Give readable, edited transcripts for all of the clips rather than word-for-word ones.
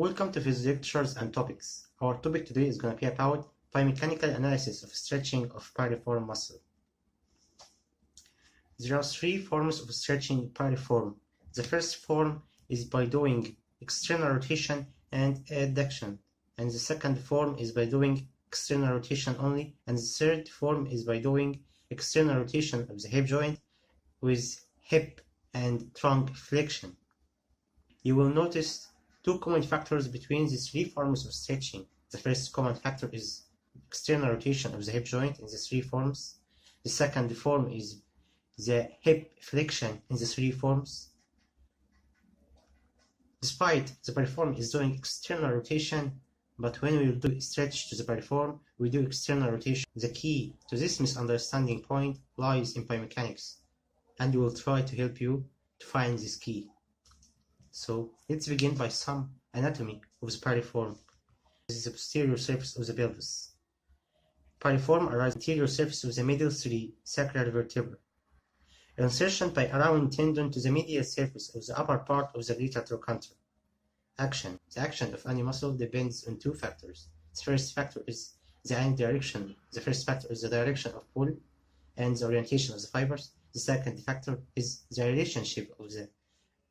Welcome to Physio lectures and topics. Our topic today is going to be about biomechanical analysis of stretching of piriform muscle. There are three forms of stretching piriform. The first form is by doing external rotation and adduction, and the second form is by doing external rotation only, and the third form is by doing external rotation of the hip joint with hip and trunk flexion. You will notice two common factors between these three forms of stretching. The first common factor is external rotation of the hip joint in the three forms. The second form is the hip flexion in the three forms. Despite the piriform is doing external rotation, but when we do stretch to the piriform, we do external rotation. The key to this misunderstanding point lies in biomechanics, and we will try to help you to find this key. So let's begin by some anatomy of the piriform. This is the posterior surface of the pelvis. Piriform arises on the anterior surface of the middle three sacral vertebrae. Insertion by a round tendon to the medial surface of the upper part of the greater trochanter. Action. The action of any muscle depends on two factors. The first factor is the end direction. The first factor is the direction of pull and the orientation of the fibers. The second factor is the relationship of the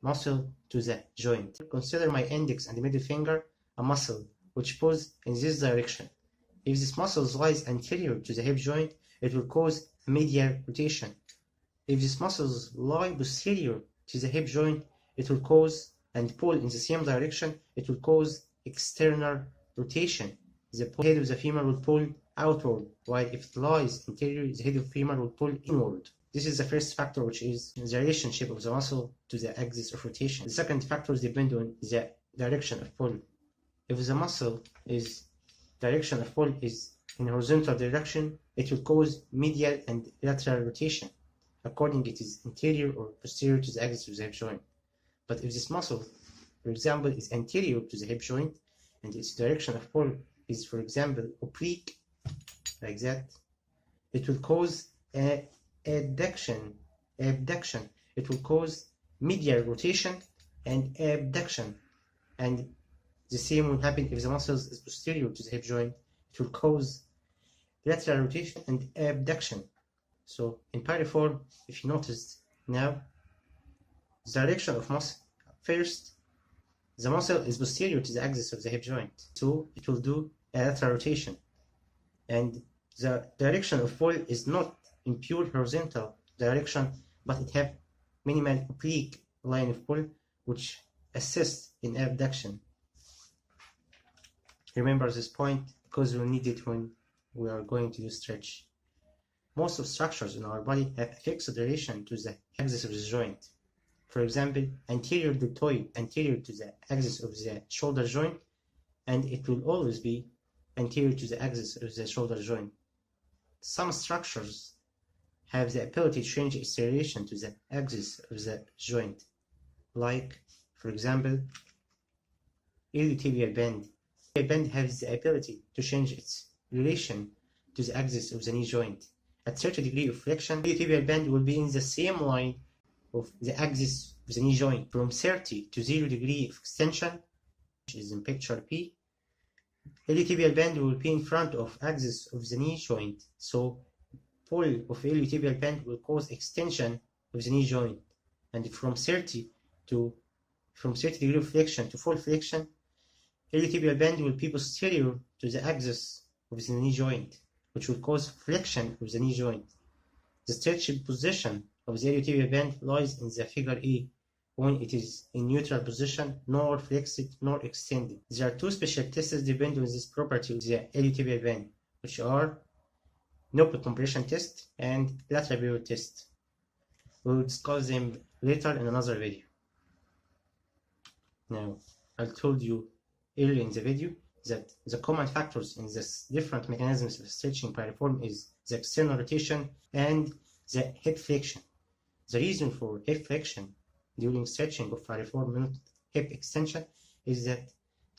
muscle to the joint. Consider my index and middle finger a muscle which pulls in this direction. If this muscle lies anterior to the hip joint, it will cause medial rotation. If this muscle lies posterior to the hip joint, it will cause and pull in the same direction. It will cause external rotation. The head of the femur will pull outward, while if it lies anterior, the head of the femur will pull inward. This is the first factor, which is the relationship of the muscle to the axis of rotation. The second factors depend on the direction of pull. If the muscle is direction of pull is in horizontal direction, it will cause medial and lateral rotation, according it is anterior or posterior to the axis of the hip joint. But if this muscle, for example, is anterior to the hip joint and its direction of pull is, for example, oblique, like that, it will cause adduction. It will cause medial rotation and abduction, and the same will happen if the muscle is posterior to the hip joint. It will cause lateral rotation and abduction. So in piriform, if you noticed now, the direction of muscle, first the muscle is posterior to the axis of the hip joint, so it will do a lateral rotation, and the direction of pull is not in pure horizontal direction, but it have minimal oblique line of pull which assists in abduction. Remember this point because we'll need it when we are going to do stretch. Most of structures in our body have a fixed relation to the axis of the joint. For example, anterior deltoid anterior to the axis of the shoulder joint, and it will always be anterior to the axis of the shoulder joint. Some structures have the ability to change its relation to the axis of the joint, like, for example, iliotibial band. The band has the ability to change its relation to the axis of the knee joint. At 30 degrees of flexion, iliotibial band will be in the same line of the axis of the knee joint. From 30 to 0 degree of extension, which is in picture P, iliotibial band will be in front of axis of the knee joint, so pull of iliotibial band will cause extension of the knee joint. And from 30 degree of flexion to full flexion, iliotibial band will be posterior to the axis of the knee joint, which will cause flexion of the knee joint. The stretched position of the iliotibial band lies in the figure A, when it is in neutral position, nor flexed nor extended. There are two special tests depending on this property of the iliotibial band, which are nipple compression test and lateral pivot test. We will discuss them later in another video. Now, I told you earlier in the video that the common factors in this different mechanisms of stretching piriform is the external rotation and the hip flexion. The reason for hip flexion during stretching of piriform, not hip extension, is that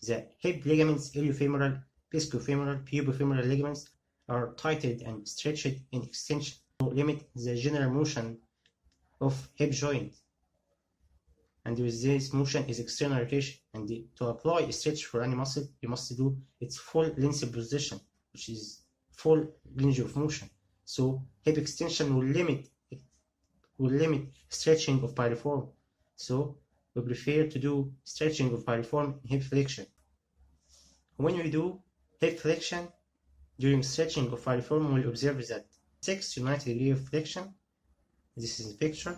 the hip ligaments, iliofemoral, ischiofemoral, pubofemoral ligaments are tightened and stretched in extension to limit the general motion of hip joint. and with this motion is external rotation. And to apply a stretch for any muscle, you must do its full length position, which is full range of motion. So hip extension will limit stretching of piriform. So we prefer to do stretching of piriform in hip flexion. When we do hip flexion during stretching of piriform, we'll observe that 6 to 90 degree of flexion. This is the picture.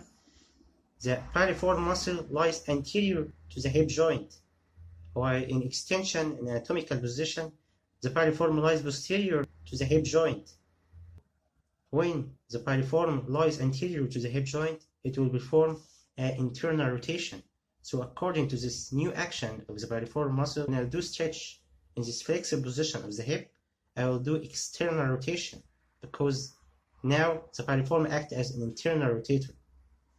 The piriform muscle lies anterior to the hip joint, while in extension in anatomical position, the piriform lies posterior to the hip joint. When the piriform lies anterior to the hip joint, it will perform an internal rotation. So according to this new action of the piriform muscle, when I do stretch in this flexible position of the hip, I will do external rotation, because now the piriform acts as an internal rotator.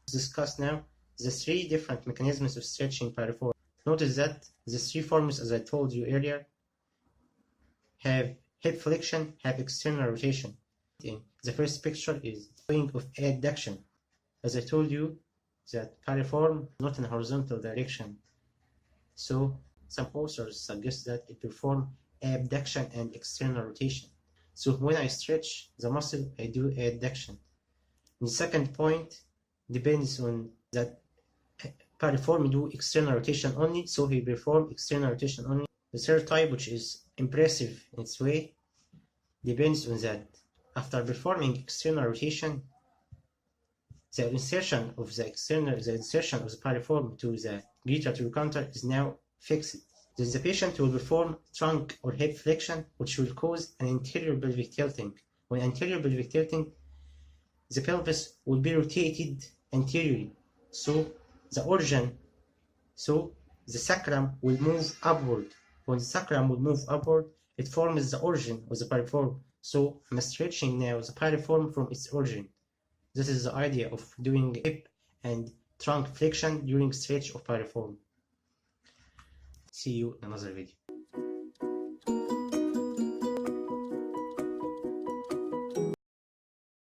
Let's discuss now the 3 different mechanisms of stretching piriform. Notice that the 3 forms, as I told you earlier, have hip flexion, have external rotation. The first picture is point of adduction. As I told you, that piriform not in a horizontal direction. So some authors suggest that it performs abduction and external rotation. So when I stretch the muscle, I do adduction. The second point depends on that piriform do external rotation only, so he perform external rotation only. The third type, which is impressive in its way, depends on that after performing external rotation, the insertion of the piriform to the greater trochanter is now fixed. Then the patient will perform trunk or hip flexion, which will cause an anterior pelvic tilting. When anterior pelvic tilting, the pelvis will be rotated anteriorly. So the sacrum will move upward. When the sacrum will move upward, it forms the origin of the piriform. So I'm stretching now the piriform from its origin. This is the idea of doing hip and trunk flexion during stretch of piriform. See you in another video.